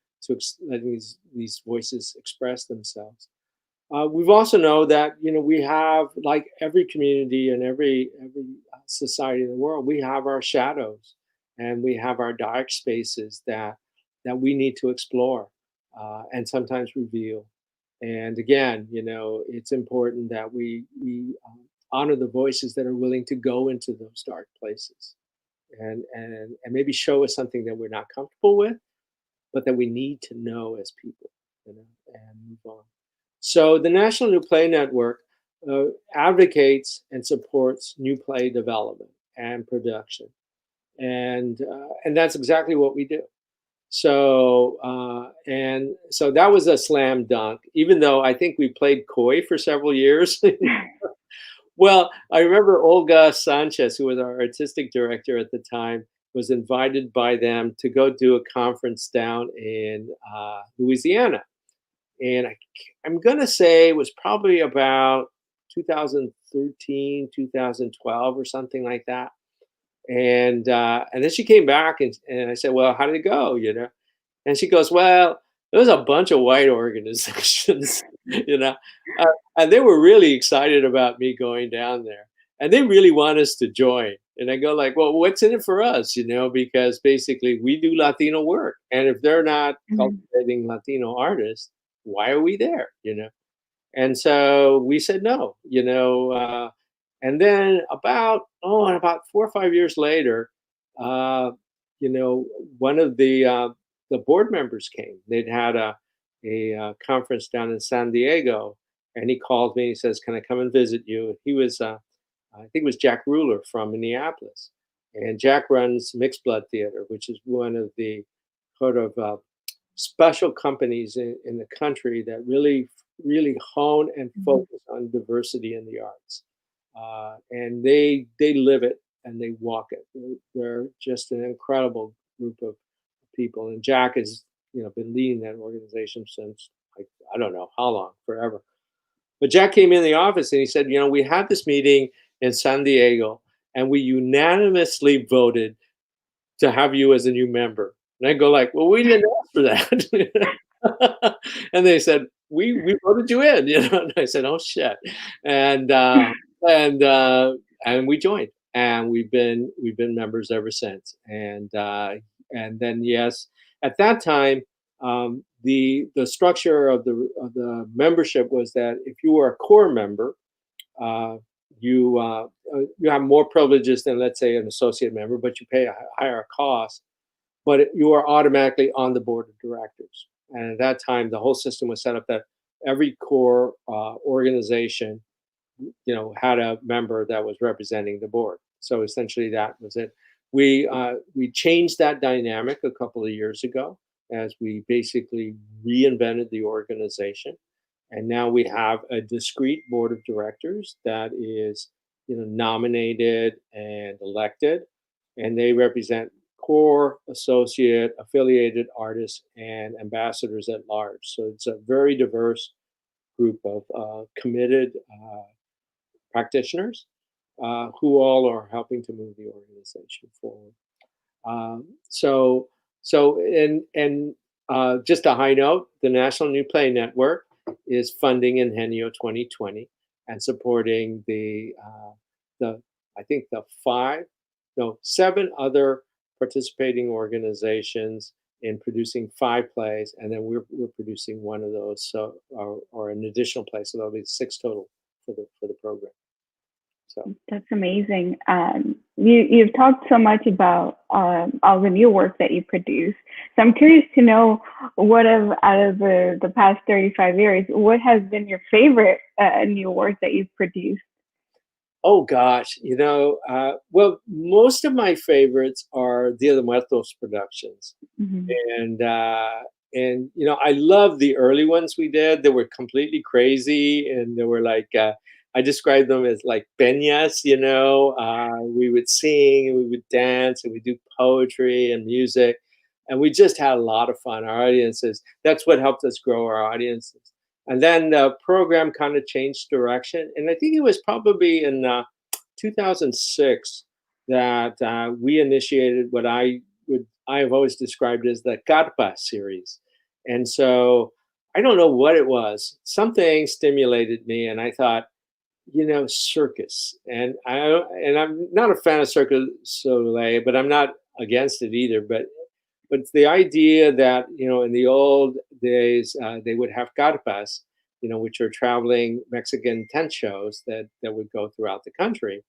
letting these voices express themselves. We've also know that we have, like every community and every society in the world, we have our shadows, and we have our dark spaces that we need to explore, and sometimes reveal. And again, it's important that we honor the voices that are willing to go into those dark places, and maybe show us something that we're not comfortable with, but that we need to know as people, and move on. So the National New Play Network advocates and supports new play development and production, and that's exactly what we do. So that was a slam dunk, even though I think we played coy for several years. Well, I remember Olga Sanchez, who was our artistic director at the time, was invited by them to go do a conference down in Louisiana. And I'm going to say it was probably about 2013, 2012 or something like that. And then she came back, and I said, well, how did it go? And she goes, well, there was a bunch of white organizations, and they were really excited about me going down there, and they really want us to join. And I go like, well, what's in it for us? Because basically we do Latino work, and if they're not cultivating Latino artists, why are we there? And so we said no, and then about 4 or 5 years later, one of the board members came. They'd had a conference down in San Diego, and he called me. He says, "Can I come and visit you?" He was, I think it was Jack Ruler from Minneapolis, and Jack runs Mixed Blood Theater, which is one of the sort of special companies in the country that really hone and focus on diversity in the arts, and they live it and they walk it. They're just an incredible group of people. And Jack has, been leading that organization since, like, I don't know how long, forever. But Jack came in the office and he said, we had this meeting in San Diego and we unanimously voted to have you as a new member. And I go like, well, we didn't ask for that. And they said, we voted you in, And I said, oh shit. And and we joined, and we've been members ever since. And then, yes, at that time, the structure of the membership was that if you were a core member, you have more privileges than, let's say, an associate member, but you pay a higher cost. But you are automatically on the board of directors. And at that time, the whole system was set up that every core organization, had a member that was representing the board. So essentially, that was it. We changed that dynamic a couple of years ago as we basically reinvented the organization. And now we have a discrete board of directors that is, nominated and elected, and they represent core, associate, affiliated artists, and ambassadors at large. So it's a very diverse group of committed practitioners who all are helping to move the organization forward. Just a high note, the National New Play Network is funding INGENIO 2020 and supporting the I think the 7 other participating organizations in producing 5 plays, and then we're producing one of those, so or an additional play, so there'll be 6 total for the program. So that's amazing. You've talked so much about all the new work that you produce. So I'm curious to know out of the past 35 years, what has been your favorite new work that you've produced? Oh gosh, well, most of my favorites are Dia de Muertos productions, Mm-hmm. and I love the early ones we did. They were completely crazy, and they were like I describe them as like peñas. We would sing and we would dance and we do poetry and music, and we just had a lot of fun. Our audiences, that's what helped us grow our audiences. And then the program kind of changed direction. And I think it was probably in 2006 that we initiated what I've always described as the Carpa series. And so I don't know what it was. Something stimulated me, and I thought, circus. And I'm not a fan of Cirque du Soleil, but I'm not against it either. But it's the idea that, in the old days, they would have carpas, which are traveling Mexican tent shows that would go throughout the country.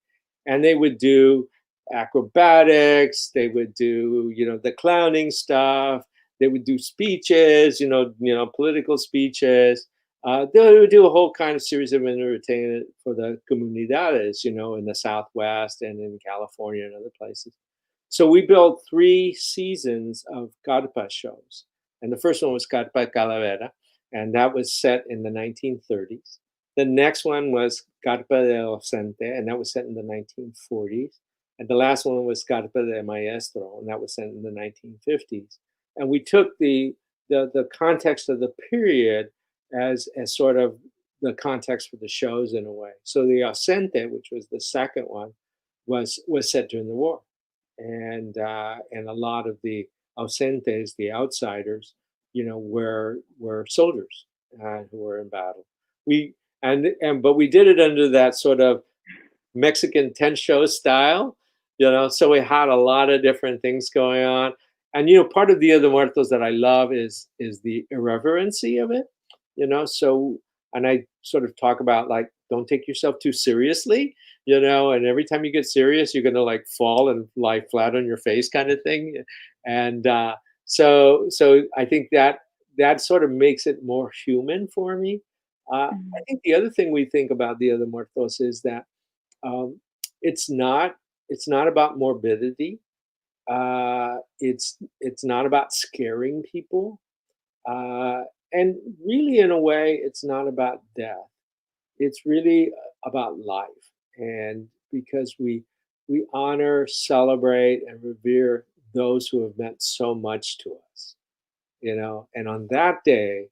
And they would do acrobatics, they would do, the clowning stuff, they would do speeches, political speeches. They would do a whole kind of series of entertainment for the comunidades, in the Southwest and in California and other places. So we built 3 seasons of Carpa shows. And the first one was Carpa Calavera, and that was set in the 1930s. The next one was Carpa de Docente, and that was set in the 1940s. And the last one was Carpa de Maestro, and that was set in the 1950s. And we took the context of the period as sort of the context for the shows in a way. So the Ausente, which was the second one, was set during the war. And a lot of the ausentes, the outsiders, were soldiers who were in battle. But we did it under that sort of Mexican tent show style, So we had a lot of different things going on, and part of Dia de Muertos that I love is the irreverency of it, So, and I sort of talk about like, don't take yourself too seriously. And every time you get serious, you're going to like fall and lie flat on your face kind of thing. And so I think that sort of makes it more human for me. I think the other thing we think about Dia de Muertos is that it's not about morbidity. It's not about scaring people. And really, in a way, it's not about death. It's really about life. And because we honor, celebrate, and revere those who have meant so much to us, and on that day,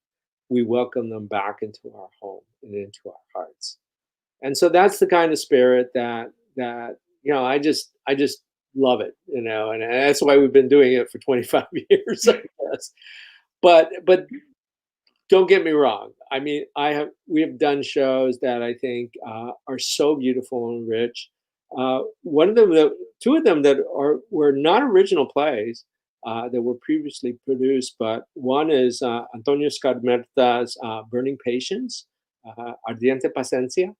we welcome them back into our home and into our hearts. And so that's the kind of spirit that I just love it, and that's why we've been doing it for 25 years, I guess. But don't get me wrong. I mean, we have done shows that I think are so beautiful and rich. One of them, two of them that were not original plays that were previously produced, but one is Antonio Scarmerta's Burning Patience, Ardiente Paciencia,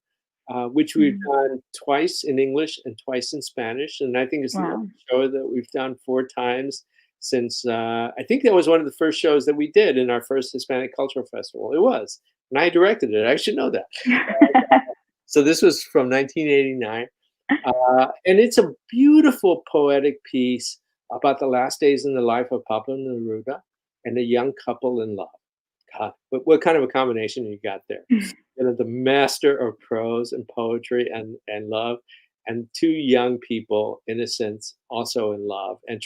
which we've done twice in English and twice in Spanish. And I think it's the only show that we've done 4 times since, I think that was one of the first shows that we did in our first Hispanic Cultural Festival. It was. And I directed it. I should know that. So this was from 1989. And it's a beautiful poetic piece about the last days in the life of Pablo Neruda and a young couple in love. God, what kind of a combination you got there? The master of prose and poetry and love, and 2 young people, in a sense, also in love, and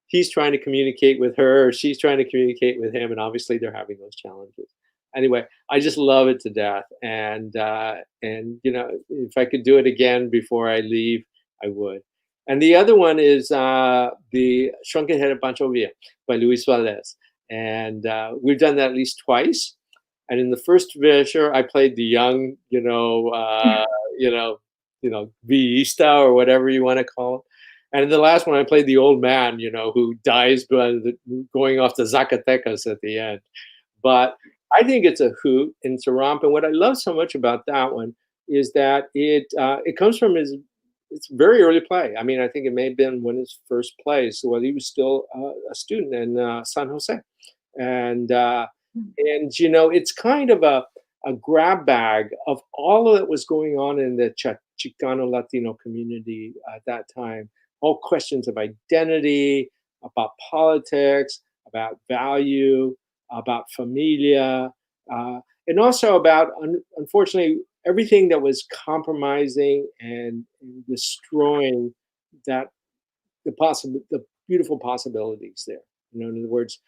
he's trying to communicate with her, or she's trying to communicate with him, and obviously they're having those challenges. Anyway, I just love it to death, and if I could do it again before I leave, I would. And the other one is the Shrunken Head of Pancho Villa by Luis Valdez, and we've done that at least twice. And in the first venture, I played the young, Villista, or whatever you want to call it. And in the last one, I played the old man, who dies going off to Zacatecas at the end. But I think it's a hoot and it's a romp. And what I love so much about that one is that it comes from it's very early play. I mean, I think it may have been one of his first plays while he was still a student in San Jose. And it's kind of a grab bag of all that was going on in the Chicano Latino community at that time. All questions of identity, about politics, about value, about familia, and also about, unfortunately, everything that was compromising and destroying the beautiful possibilities there. In other words,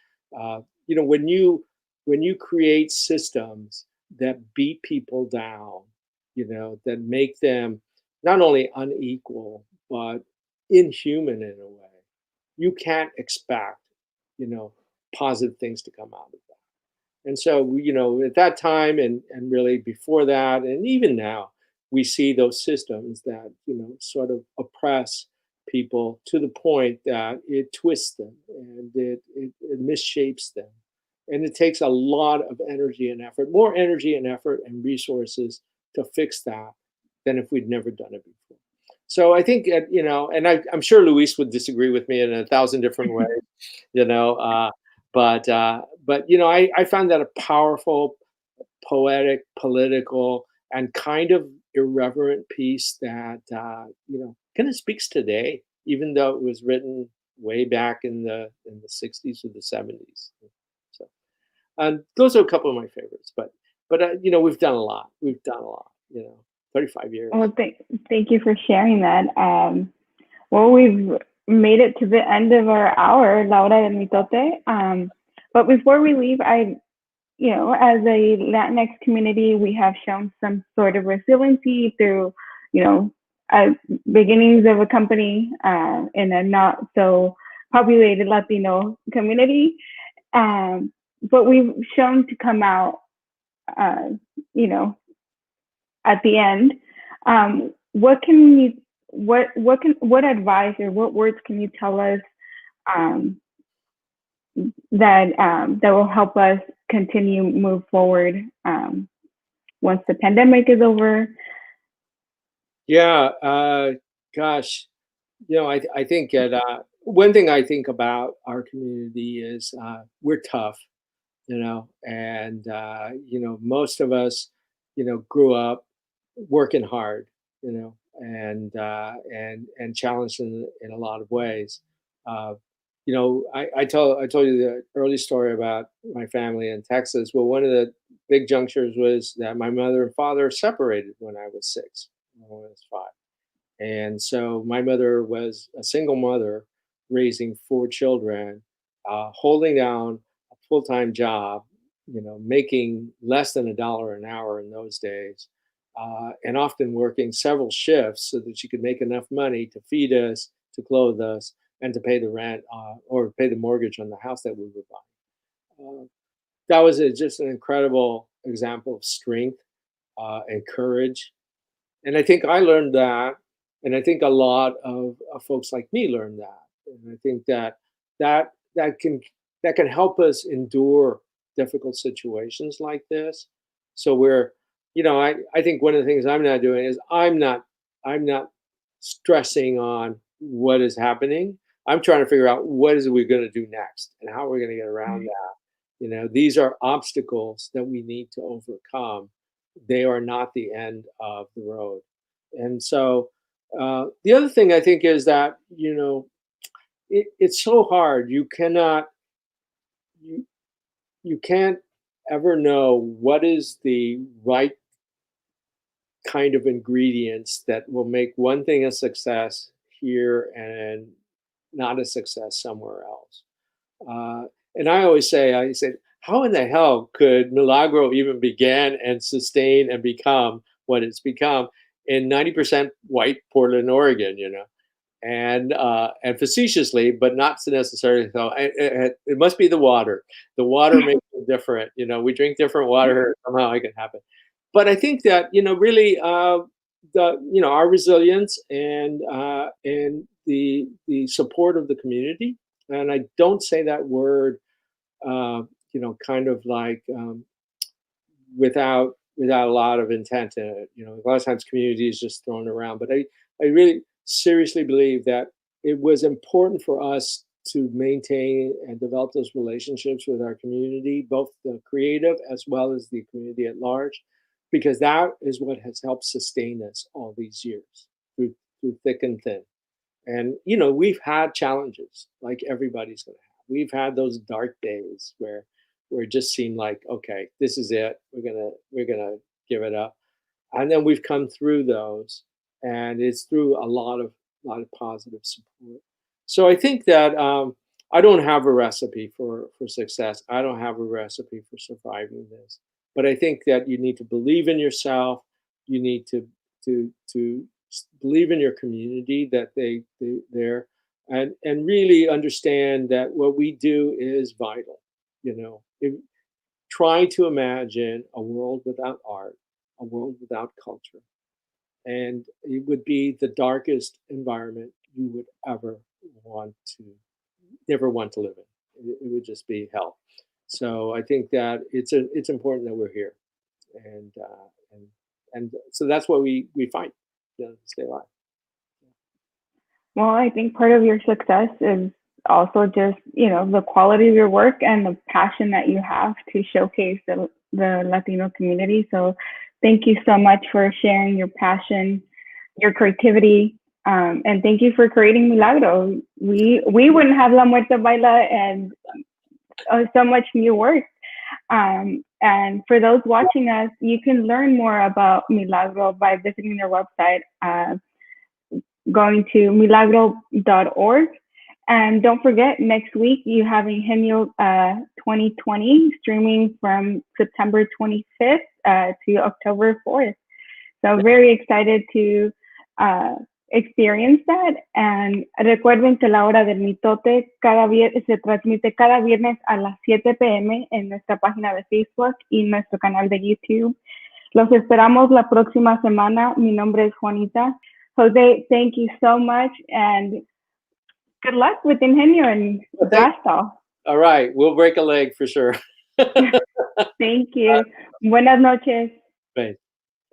when you create systems that beat people down, that make them not only unequal but inhuman in a way, you can't expect, positive things to come out of that. And so, at that time and really before that, and even now, we see those systems that, sort of oppress people to the point that it twists them and it misshapes them. And it takes a lot of energy and effort, more energy and effort and resources to fix that than if we'd never done it before. So I think, and I'm sure Luis would disagree with me in 1,000 different ways, but I found that a powerful, poetic, political, and kind of irreverent piece that, kind of speaks today, even though it was written way back in the 60s or the 70s. So, those are a couple of my favorites, but we've done a lot. 35 years. Well, thank you for sharing that. Well, we've made it to the end of our hour, La Hora del Mitote. But before we leave, as a Latinx community, we have shown some sort of resiliency through, beginnings of a company in a not so populated Latino community. But we've shown to come out, at the end. What advice or what words can you tell us that will help us move forward once the pandemic is over? Yeah, gosh, I think that one thing I think about our community is we're tough, and most of us, grew up working hard, and challenged in a lot of ways. I told you the early story about my family in Texas. Well, one of the big junctures was that my mother and father separated when I was 6, when I was 5. And so my mother was a single mother raising 4 children, holding down a full-time job, making less than $1 an hour in those days, and often working several shifts so that she could make enough money to feed us, to clothe us, and to pay the rent or pay the mortgage on the house that we were buying. That was just an incredible example of strength and courage. And I think I learned that, and I think a lot of folks like me learned that. And I think that can help us endure difficult situations like this. So I think one of the things I'm not doing is I'm not stressing on what is happening. I'm trying to figure out what is we going to do next and how we're going to get around that. These are obstacles that we need to overcome. They are not the end of the road. And so the other thing I think is that, it's so hard. You can't ever know what is the right kind of ingredients that will make one thing a success here and not a success somewhere else. And I said, how in the hell could Milagro even begin and sustain and become what it's become in 90% white Portland, Oregon, And facetiously, but not necessarily so. It must be the water. The water makes it different. We drink different water. Somehow it can happen. But I think that really our resilience and the support of the community. And I don't say that word kind of like without a lot of intent in it. A lot of times community is just thrown around, but I really seriously believe that it was important for us to maintain and develop those relationships with our community, both the creative as well as the community at large, because that is what has helped sustain us all these years through thick and thin. And we've had challenges like everybody's going to have. We've had those dark days where it just seemed like, okay, this is it. We're gonna give it up, and then we've come through those. And it's through a lot of positive support. So I think that I don't have a recipe for success. I don't have a recipe for surviving this. But I think that you need to believe in yourself. You need to believe in your community that they're and really understand that what we do is vital. Try to imagine a world without art, a world without culture. And it would be the darkest environment you would ever never want to live in. It would just be hell. So I think that it's important that we're here, and so that's why we fight to stay alive. Well, I think part of your success is also just the quality of your work and the passion that you have to showcase the Latino community. So thank you so much for sharing your passion, your creativity, and thank you for creating Milagro. We wouldn't have La Muerta Baila and so much new work. And for those watching us, you can learn more about Milagro by visiting their website, going to milagro.org. And don't forget, next week you have INGENIO 2020 streaming from September 25th to October 4th. So very excited to experience that. And recuerden que la Hora del Mitote se transmite cada viernes a las 7 p.m. en nuestra página de Facebook y nuestro canal de YouTube. Los esperamos la próxima semana. Mi nombre es Juanita. Jose, thank you so much, and good luck with INGENIO and Brastal. All right, we'll break a leg for sure. Thank you. Buenas noches. Bye.